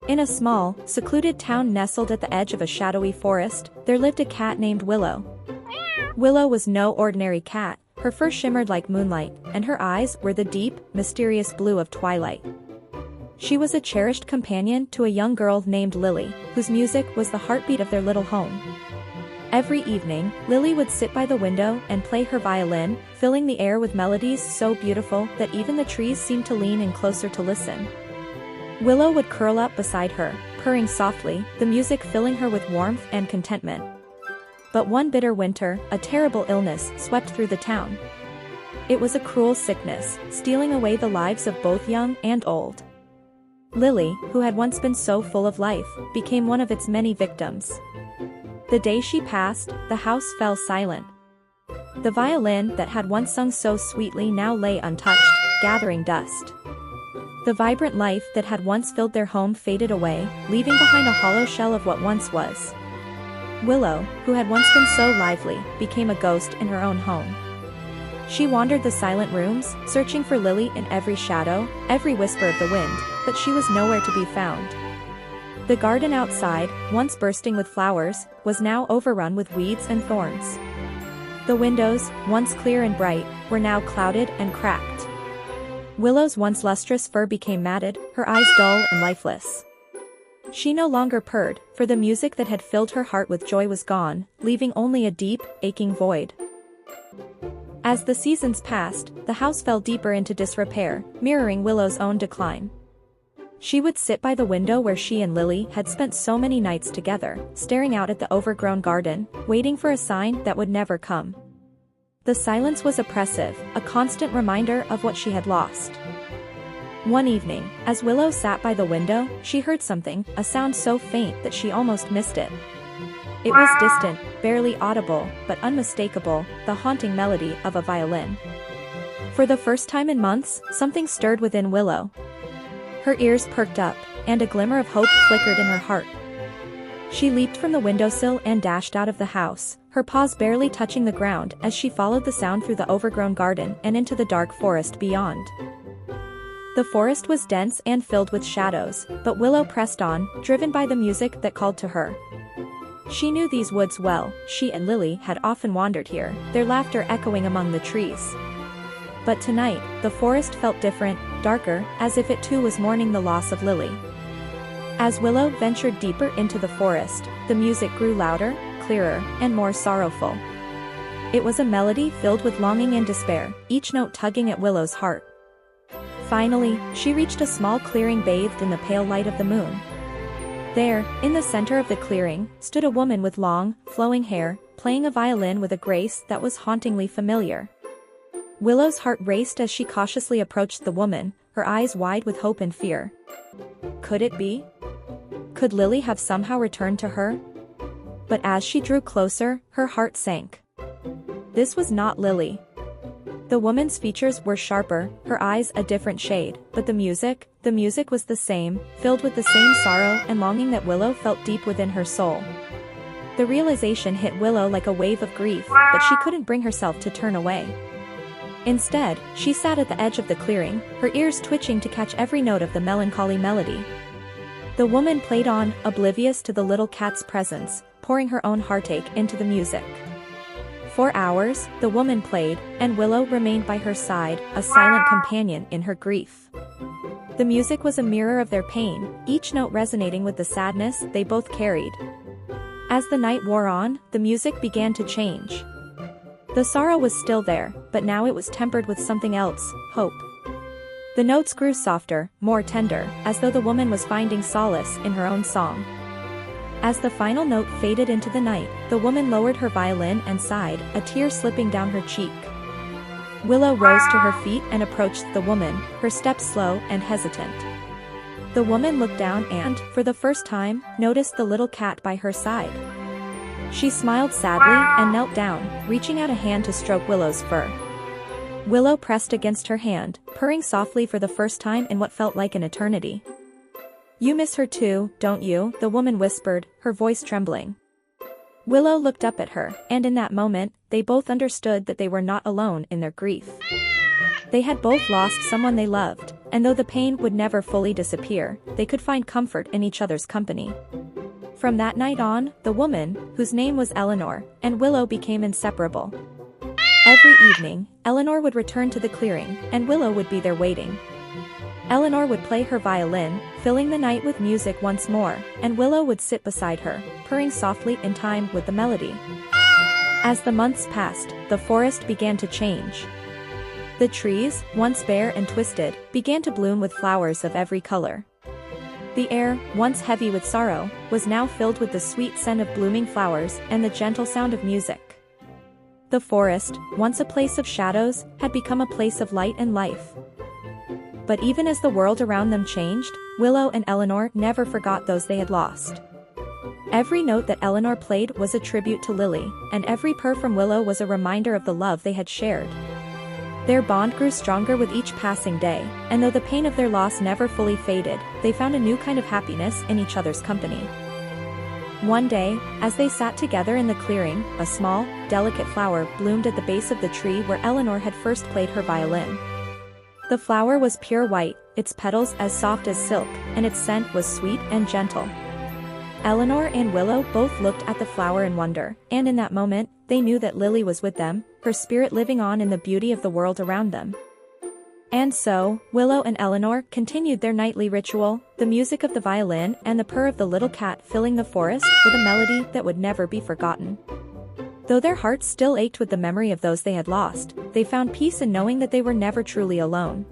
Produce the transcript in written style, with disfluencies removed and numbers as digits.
In a small, secluded town nestled at the edge of a shadowy forest, there lived a cat named Willow. Willow was no ordinary cat, her fur shimmered like moonlight, and her eyes were the deep, mysterious blue of twilight. She was a cherished companion to a young girl named Lily, whose music was the heartbeat of their little home. Every evening, Lily would sit by the window and play her violin, filling the air with melodies so beautiful that even the trees seemed to lean in closer to listen. Willow would curl up beside her, purring softly, the music filling her with warmth and contentment. But one bitter winter, a terrible illness swept through the town. It was a cruel sickness, stealing away the lives of both young and old. Lily, who had once been so full of life, became one of its many victims. The day she passed, the house fell silent. The violin that had once sung so sweetly now lay untouched, gathering dust. The vibrant life that had once filled their home faded away, leaving behind a hollow shell of what once was. Willow, who had once been so lively, became a ghost in her own home. She wandered the silent rooms, searching for Lily in every shadow, every whisper of the wind, but she was nowhere to be found. The garden outside, once bursting with flowers, was now overrun with weeds and thorns. The windows, once clear and bright, were now clouded and cracked. Willow's once lustrous fur became matted, her eyes dull and lifeless. She no longer purred, for the music that had filled her heart with joy was gone, leaving only a deep, aching void. As the seasons passed, the house fell deeper into disrepair, mirroring Willow's own decline. She would sit by the window where she and Lily had spent so many nights together, staring out at the overgrown garden, waiting for a sign that would never come. The silence was oppressive, a constant reminder of what she had lost. One evening, as Willow sat by the window, she heard something, a sound so faint that she almost missed it. It was distant, barely audible, but unmistakable, the haunting melody of a violin. For the first time in months, something stirred within Willow. Her ears perked up, and a glimmer of hope flickered in her heart. She leaped from the windowsill and dashed out of the house, her paws barely touching the ground as she followed the sound through the overgrown garden and into the dark forest beyond. The forest was dense and filled with shadows, but Willow pressed on, driven by the music that called to her. She knew these woods well, she and Lily had often wandered here, their laughter echoing among the trees. But tonight, the forest felt different, darker, as if it too was mourning the loss of Lily. As Willow ventured deeper into the forest, the music grew louder, clearer, and more sorrowful. It was a melody filled with longing and despair, each note tugging at Willow's heart. Finally, she reached a small clearing bathed in the pale light of the moon. There, in the center of the clearing, stood a woman with long, flowing hair, playing a violin with a grace that was hauntingly familiar. Willow's heart raced as she cautiously approached the woman, her eyes wide with hope and fear. Could it be? Could Lily have somehow returned to her? But as she drew closer, her heart sank. This was not Lily. The woman's features were sharper, her eyes a different shade, but the music was the same, filled with the same sorrow and longing that Willow felt deep within her soul. The realization hit Willow like a wave of grief, but she couldn't bring herself to turn away. Instead, she sat at the edge of the clearing, her ears twitching to catch every note of the melancholy melody. The woman played on, oblivious to the little cat's presence, pouring her own heartache into the music. For hours, the woman played, and Willow remained by her side, a silent companion in her grief. The music was a mirror of their pain, each note resonating with the sadness they both carried. As the night wore on, the music began to change. The sorrow was still there, but now it was tempered with something else, hope. The notes grew softer, more tender, as though the woman was finding solace in her own song. As the final note faded into the night, the woman lowered her violin and sighed, a tear slipping down her cheek. Willow rose to her feet and approached the woman, her steps slow and hesitant. The woman looked down and, for the first time, noticed the little cat by her side. She smiled sadly and knelt down, reaching out a hand to stroke Willow's fur. Willow pressed against her hand, purring softly for the first time in what felt like an eternity. "You miss her too, don't you?" the woman whispered, her voice trembling. Willow looked up at her, and in that moment, they both understood that they were not alone in their grief. They had both lost someone they loved, and though the pain would never fully disappear, they could find comfort in each other's company. From that night on, the woman, whose name was Eleanor, and Willow became inseparable. Every evening, Eleanor would return to the clearing, and Willow would be there waiting. Eleanor would play her violin, filling the night with music once more, and Willow would sit beside her, purring softly in time with the melody. As the months passed, the forest began to change. The trees, once bare and twisted, began to bloom with flowers of every color. The air, once heavy with sorrow, was now filled with the sweet scent of blooming flowers and the gentle sound of music. The forest, once a place of shadows, had become a place of light and life. But even as the world around them changed, Willow and Eleanor never forgot those they had lost. Every note that Eleanor played was a tribute to Lily, and every purr from Willow was a reminder of the love they had shared. Their bond grew stronger with each passing day, and though the pain of their loss never fully faded, they found a new kind of happiness in each other's company. One day, as they sat together in the clearing, a small, delicate flower bloomed at the base of the tree where Eleanor had first played her violin. The flower was pure white, its petals as soft as silk, and its scent was sweet and gentle. Eleanor and Willow both looked at the flower in wonder, and in that moment, they knew that Lily was with them, her spirit living on in the beauty of the world around them. And so, Willow and Eleanor continued their nightly ritual, the music of the violin and the purr of the little cat filling the forest with a melody that would never be forgotten. Though their hearts still ached with the memory of those they had lost, they found peace in knowing that they were never truly alone.